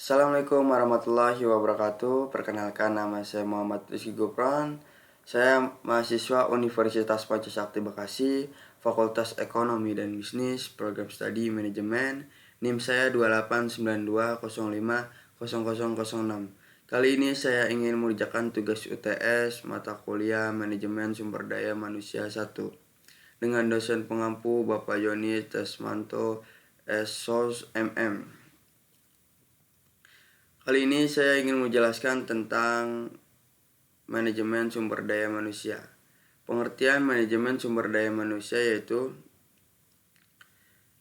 Assalamualaikum warahmatullahi wabarakatuh. Perkenalkan, nama saya Muhammad Rizky Gopran. Saya mahasiswa Universitas Pancasakti Bekasi, Fakultas Ekonomi dan Bisnis, Program Studi Manajemen. NIM saya 2892050006. Kali ini saya ingin mengerjakan tugas UTS mata kuliah Manajemen Sumber Daya Manusia 1 dengan dosen pengampu Bapak Yoni Tesmanto SOS MM. Kali ini saya ingin menjelaskan tentang manajemen sumber daya manusia. Pengertian manajemen sumber daya manusia yaitu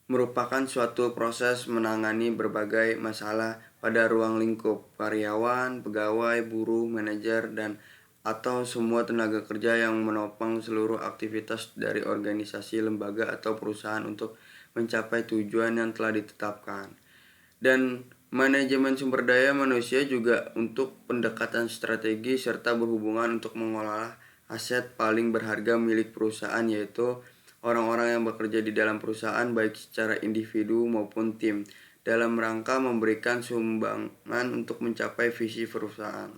merupakan suatu proses menangani berbagai masalah pada ruang lingkup karyawan, pegawai, buruh, manajer, dan atau semua tenaga kerja yang menopang seluruh aktivitas dari organisasi, lembaga, atau perusahaan untuk mencapai tujuan yang telah ditetapkan. Dan manajemen sumber daya manusia juga untuk pendekatan strategi serta berhubungan untuk mengolah aset paling berharga milik perusahaan, yaitu orang-orang yang bekerja di dalam perusahaan baik secara individu maupun tim, dalam rangka memberikan sumbangan untuk mencapai visi perusahaan.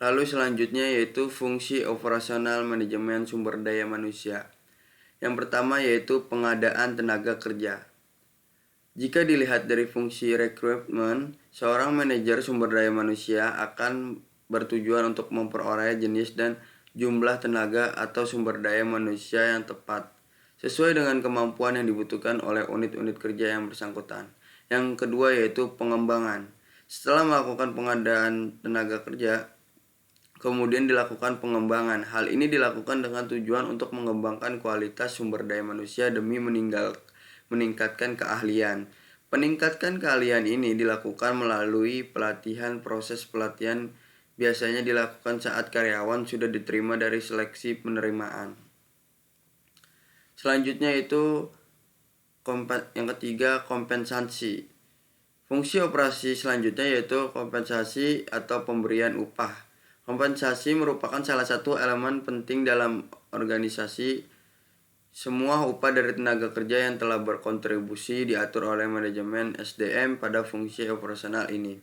Lalu selanjutnya yaitu fungsi operasional manajemen sumber daya manusia. Yang pertama yaitu pengadaan tenaga kerja. Jika dilihat dari fungsi rekrutmen, seorang manajer sumber daya manusia akan bertujuan untuk memperoleh jenis dan jumlah tenaga atau sumber daya manusia yang tepat, sesuai dengan kemampuan yang dibutuhkan oleh unit-unit kerja yang bersangkutan. Yang kedua yaitu pengembangan. Setelah melakukan pengadaan tenaga kerja, kemudian dilakukan pengembangan. Hal ini dilakukan dengan tujuan untuk mengembangkan kualitas sumber daya manusia demi meningkatkan keahlian. Peningkatan keahlian ini dilakukan melalui pelatihan. Proses pelatihan biasanya dilakukan saat karyawan sudah diterima dari seleksi penerimaan. Selanjutnya itu yang ketiga, kompensasi. Fungsi operasi selanjutnya yaitu kompensasi atau pemberian upah. Kompensasi merupakan salah satu elemen penting dalam organisasi. Semua upah dari tenaga kerja yang telah berkontribusi diatur oleh manajemen SDM pada fungsi operasional ini.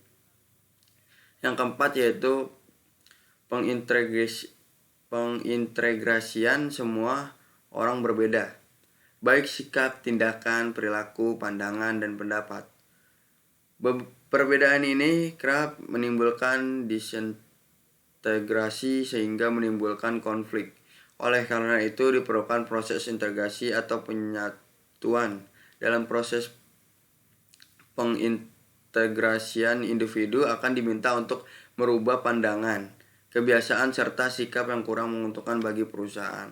Yang keempat yaitu pengintegrasian semua orang berbeda, baik sikap, tindakan, perilaku, pandangan, dan pendapat. Perbedaan ini kerap menimbulkan disintegrasi sehingga menimbulkan konflik. Oleh karena itu diperlukan proses integrasi atau penyatuan. Dalam proses pengintegrasian, individu akan diminta untuk merubah pandangan, kebiasaan, serta sikap yang kurang menguntungkan bagi perusahaan.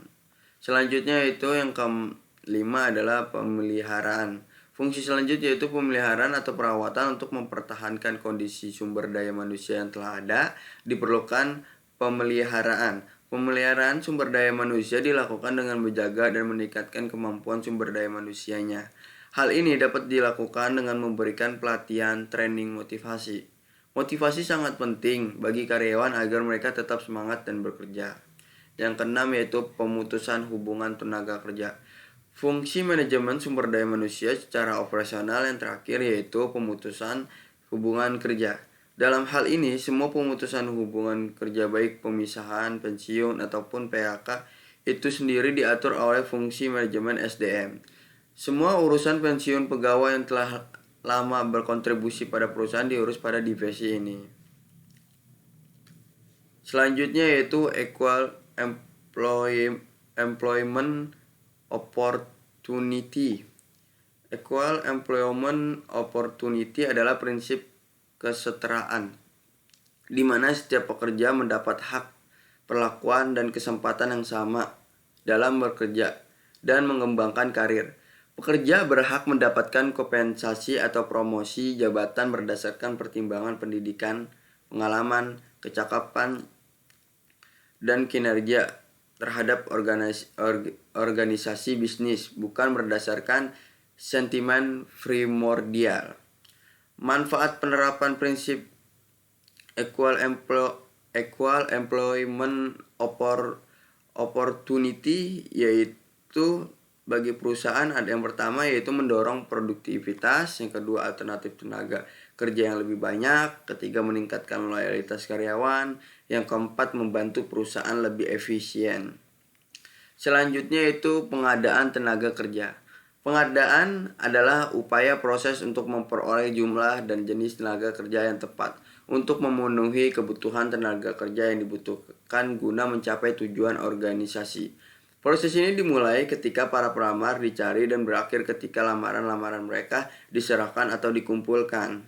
Selanjutnya itu yang kelima adalah pemeliharaan. Fungsi selanjutnya yaitu pemeliharaan atau perawatan. Untuk mempertahankan kondisi sumber daya manusia yang telah ada, diperlukan pemeliharaan. Pemeliharaan sumber daya manusia dilakukan dengan menjaga dan meningkatkan kemampuan sumber daya manusianya. Hal ini dapat dilakukan dengan memberikan pelatihan, training, motivasi. Motivasi sangat penting bagi karyawan agar mereka tetap semangat dan bekerja. Yang keenam yaitu pemutusan hubungan tenaga kerja. Fungsi manajemen sumber daya manusia secara operasional yang terakhir yaitu pemutusan hubungan kerja. Dalam hal ini, semua pemutusan hubungan kerja baik pemisahan, pensiun, ataupun PHK itu sendiri diatur oleh fungsi manajemen SDM. Semua urusan pensiun pegawai yang telah lama berkontribusi pada perusahaan diurus pada divisi ini. Selanjutnya yaitu equal employment opportunity. Equal employment opportunity adalah prinsip kesetaraan, di mana setiap pekerja mendapat hak, perlakuan, dan kesempatan yang sama dalam bekerja dan mengembangkan karir. Pekerja berhak mendapatkan kompensasi atau promosi jabatan berdasarkan pertimbangan pendidikan, pengalaman, kecakapan, dan kinerja terhadap organisasi bisnis, bukan berdasarkan sentimen primordial. Manfaat penerapan prinsip equal employment opportunity yaitu bagi perusahaan ada yang pertama yaitu mendorong produktivitas, yang kedua alternatif tenaga kerja yang lebih banyak. Ketiga, meningkatkan loyalitas karyawan. Yang keempat, membantu perusahaan lebih efisien. Selanjutnya itu pengadaan tenaga kerja. Pengadaan adalah upaya proses untuk memperoleh jumlah dan jenis tenaga kerja yang tepat untuk memenuhi kebutuhan tenaga kerja yang dibutuhkan guna mencapai tujuan organisasi. Proses ini dimulai ketika para pelamar dicari dan berakhir ketika lamaran-lamaran mereka diserahkan atau dikumpulkan.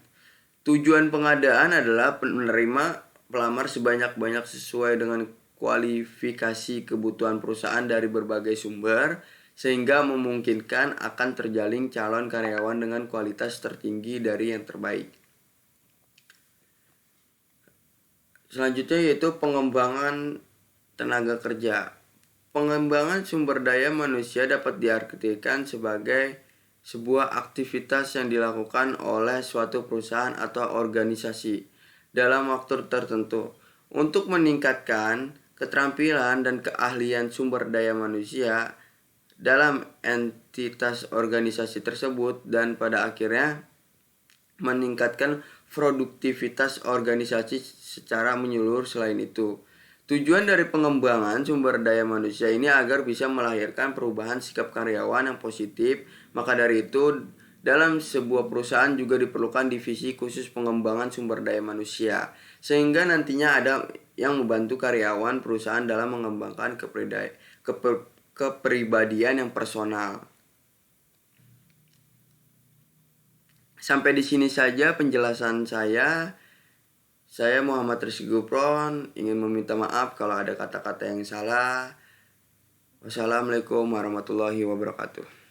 Tujuan pengadaan adalah menerima pelamar sebanyak-banyak sesuai dengan kualifikasi kebutuhan perusahaan dari berbagai sumber, sehingga memungkinkan akan terjalin calon karyawan dengan kualitas tertinggi dari yang terbaik. Selanjutnya yaitu pengembangan tenaga kerja. Pengembangan sumber daya manusia dapat diartikan sebagai sebuah aktivitas yang dilakukan oleh suatu perusahaan atau organisasi dalam waktu tertentu untuk meningkatkan keterampilan dan keahlian sumber daya manusia dalam entitas organisasi tersebut dan pada akhirnya meningkatkan produktivitas organisasi secara menyeluruh. Selain itu, tujuan dari pengembangan sumber daya manusia ini agar bisa melahirkan perubahan sikap karyawan yang positif. Maka dari itu, dalam sebuah perusahaan juga diperlukan divisi khusus pengembangan sumber daya manusia, sehingga nantinya ada yang membantu karyawan perusahaan dalam mengembangkan kepribadian yang personal. Sampai di sini saja penjelasan saya. Saya Muhammad Rizky Gupron, ingin meminta maaf kalau ada kata-kata yang salah. Wassalamualaikum warahmatullahi wabarakatuh.